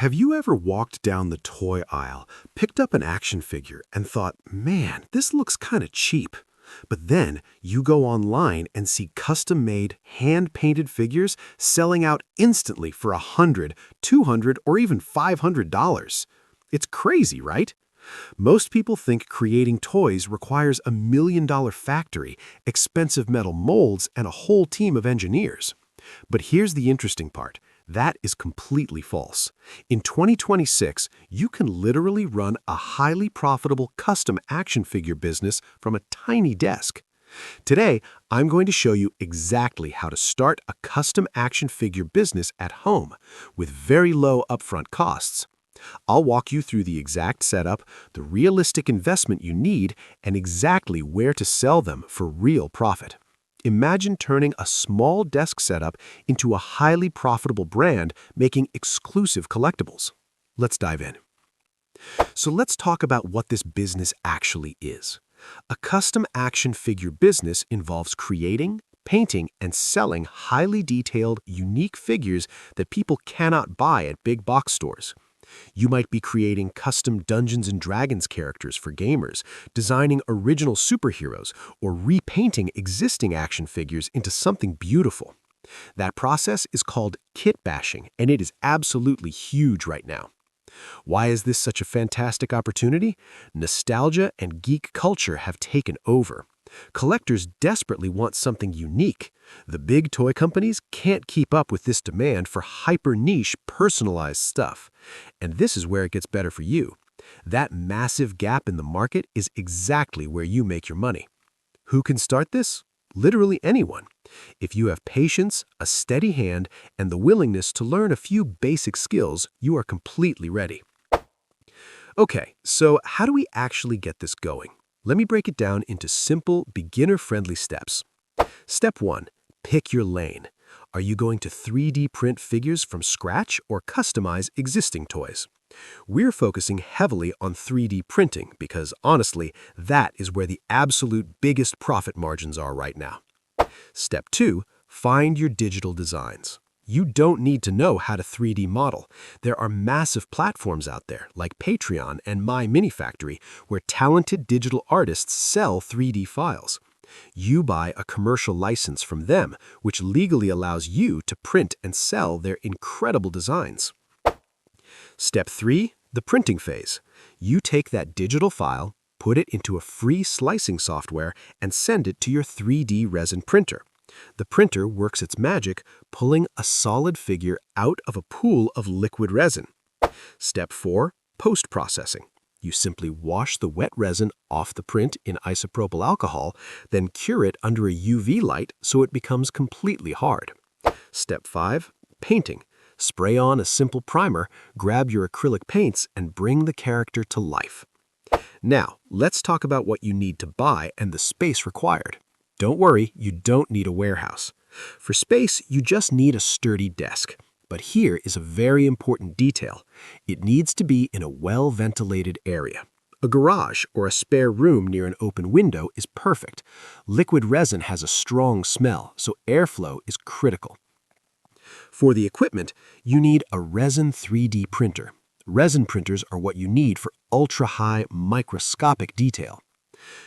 Have you ever walked down the toy aisle, picked up an action figure, and thought, man, this looks kind of cheap? But then you go online and see custom-made, hand-painted figures selling out instantly for $100, $200, or even $500. It's crazy, right? Most people think creating toys requires a $1 million factory, expensive metal molds, and a whole team of engineers. But here's the interesting part. That is completely false. In 2026, you can literally run a highly profitable custom action figure business from a tiny desk. Today, I'm going to show you exactly how to start a custom action figure business at home with very low upfront costs. I'll walk you through the exact setup, the realistic investment you need, and exactly where to sell them for real profit. Imagine turning a small desk setup into a highly profitable brand making exclusive collectibles. Let's dive in. So let's talk about what this business actually is. A custom action figure business involves creating, painting, and selling highly detailed, unique figures that people cannot buy at big box stores. You might be creating custom Dungeons & Dragons characters for gamers, designing original superheroes, or repainting existing action figures into something beautiful. That process is called kit bashing, and it is absolutely huge right now. Why is this such a fantastic opportunity? Nostalgia and geek culture have taken over. Collectors desperately want something unique. The big toy companies can't keep up with this demand for hyper-niche, personalized stuff. And this is where it gets better for you. That massive gap in the market is exactly where you make your money. Who can start this? Literally anyone. If you have patience, a steady hand, and the willingness to learn a few basic skills, you are completely ready. Okay, so how do we actually get this going? Let me break it down into simple, beginner-friendly steps. Step 1. Pick your lane. Are you going to 3D print figures from scratch or customize existing toys? We're focusing heavily on 3D printing because, honestly, that is where the absolute biggest profit margins are right now. Step 2. Find your digital designs. You don't need to know how to 3D model. There are massive platforms out there like Patreon and My Mini Factory where talented digital artists sell 3D files. You buy a commercial license from them, which legally allows you to print and sell their incredible designs. Step 3. The printing phase. You take that digital file, put it into a free slicing software, and send it to your 3D resin printer. The printer works its magic, pulling a solid figure out of a pool of liquid resin. Step 4. Post-processing. You simply wash the wet resin off the print in isopropyl alcohol, then cure it under a UV light so it becomes completely hard. Step 5. Painting. Spray on a simple primer, grab your acrylic paints, and bring the character to life. Now, let's talk about what you need to buy and the space required. Don't worry, you don't need a warehouse. For space, you just need a sturdy desk. But here is a very important detail. It needs to be in a well-ventilated area. A garage or a spare room near an open window is perfect. Liquid resin has a strong smell, so airflow is critical. For the equipment, you need a resin 3D printer. Resin printers are what you need for ultra-high microscopic detail.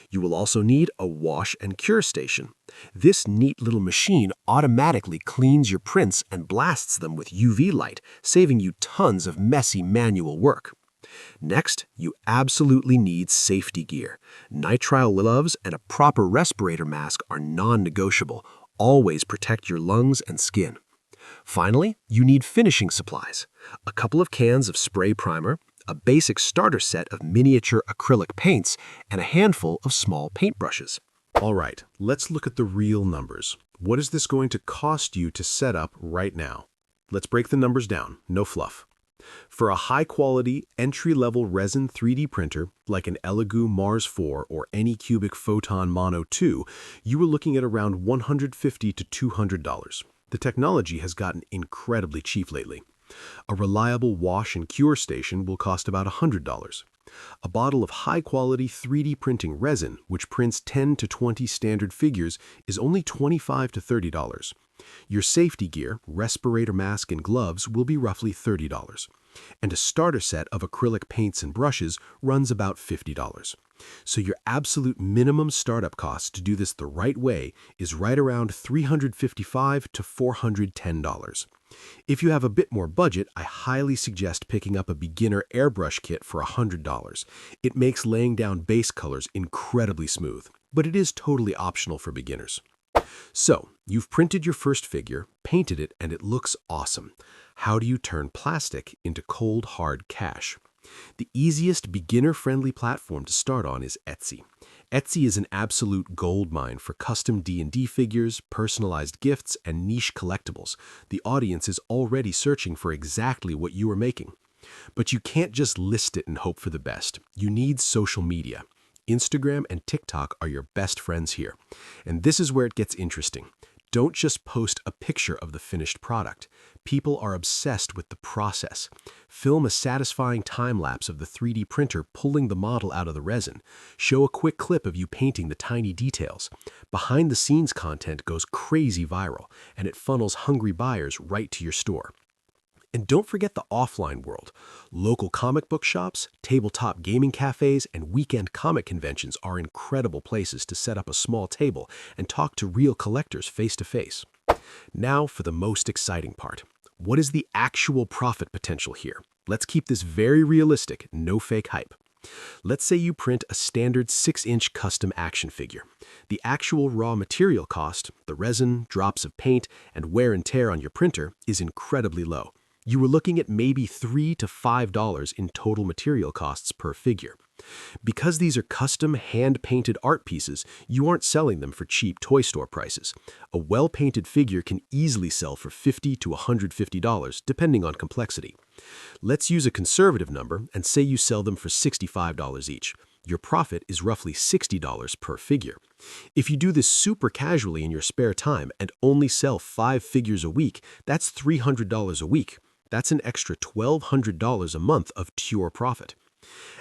You will also need a wash and cure station. This neat little machine automatically cleans your prints and blasts them with UV light, saving you tons of messy manual work. Next, you absolutely need safety gear. Nitrile gloves and a proper respirator mask are non-negotiable. Always protect your lungs and skin. Finally, you need finishing supplies. A couple of cans of spray primer, a basic starter set of miniature acrylic paints, and a handful of small paintbrushes. All right, let's look at the real numbers. What is this going to cost you to set up right now? Let's break the numbers down, no fluff. For a high-quality, entry-level resin 3D printer, like an Elegoo Mars 4 or Anycubic Photon Mono 2, you are looking at around $150 to $200. The technology has gotten incredibly cheap lately. A reliable wash and cure station will cost about $100. A bottle of high-quality 3D printing resin, which prints 10 to 20 standard figures, is only $25 to $30. Your safety gear, respirator mask, and gloves will be roughly $30. And a starter set of acrylic paints and brushes runs about $50. So your absolute minimum startup cost to do this the right way is right around $355 to $410. If you have a bit more budget, I highly suggest picking up a beginner airbrush kit for $100. It makes laying down base colors incredibly smooth, but it is totally optional for beginners. So, you've printed your first figure, painted it, and it looks awesome. How do you turn plastic into cold, hard cash? The easiest beginner-friendly platform to start on is Etsy. Etsy is an absolute goldmine for custom D&D figures, personalized gifts, and niche collectibles. The audience is already searching for exactly what you are making. But you can't just list it and hope for the best. You need social media. Instagram and TikTok are your best friends here. And this is where it gets interesting. Don't just post a picture of the finished product. People are obsessed with the process. Film a satisfying time-lapse of the 3D printer pulling the model out of the resin. Show a quick clip of you painting the tiny details. Behind-the-scenes content goes crazy viral, and it funnels hungry buyers right to your store. And don't forget the offline world. Local comic book shops, tabletop gaming cafes, and weekend comic conventions are incredible places to set up a small table and talk to real collectors face to face. Now for the most exciting part. What is the actual profit potential here? Let's keep this very realistic, no fake hype. Let's say you print a standard 6-inch custom action figure. The actual raw material cost, the resin, drops of paint, and wear and tear on your printer is incredibly low. You were looking at maybe $3 to $5 in total material costs per figure. Because these are custom hand-painted art pieces, you aren't selling them for cheap toy store prices. A well-painted figure can easily sell for $50 to $150, depending on complexity. Let's use a conservative number and say you sell them for $65 each. Your profit is roughly $60 per figure. If you do this super casually in your spare time and only sell 5 figures a week, that's $300 a week. That's an extra $1,200 a month of pure profit.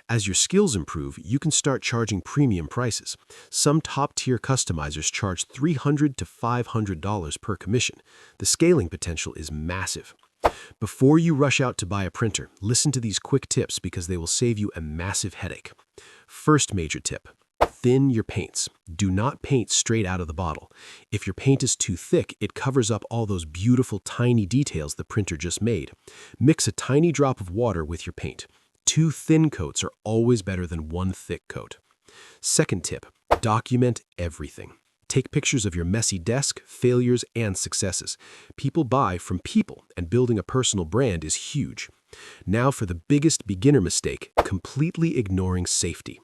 As your skills improve, you can start charging premium prices. Some top-tier customizers charge $300 to $500 per commission. The scaling potential is massive. Before you rush out to buy a printer, listen to these quick tips because they will save you a massive headache. First major tip. Thin your paints. Do not paint straight out of the bottle. If your paint is too thick, it covers up all those beautiful tiny details the printer just made. Mix a tiny drop of water with your paint. 2 thin coats are always better than 1 thick coat. Second tip, document everything. Take pictures of your messy desk, failures, and successes. People buy from people, and building a personal brand is huge. Now for the biggest beginner mistake, completely ignoring safety.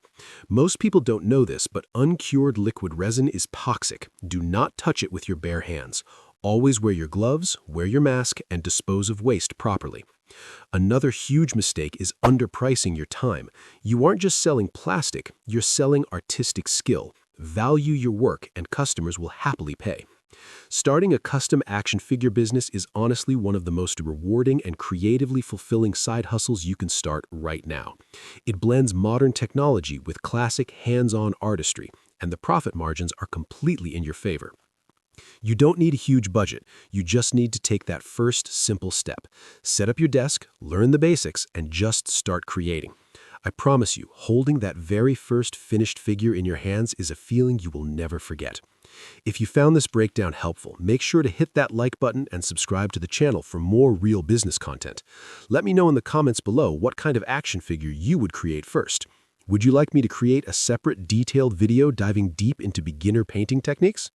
Most people don't know this, but uncured liquid resin is toxic. Do not touch it with your bare hands. Always wear your gloves, wear your mask, and dispose of waste properly. Another huge mistake is underpricing your time. You aren't just selling plastic, you're selling artistic skill. Value your work, and customers will happily pay. Starting a custom action figure business is honestly one of the most rewarding and creatively fulfilling side hustles you can start right now. It blends modern technology with classic hands-on artistry, and the profit margins are completely in your favor. You don't need a huge budget, you just need to take that first simple step. Set up your desk, learn the basics, and just start creating. I promise you, holding that very first finished figure in your hands is a feeling you will never forget. If you found this breakdown helpful, make sure to hit that like button and subscribe to the channel for more real business content. Let me know in the comments below what kind of action figure you would create first. Would you like me to create a separate detailed video diving deep into beginner painting techniques?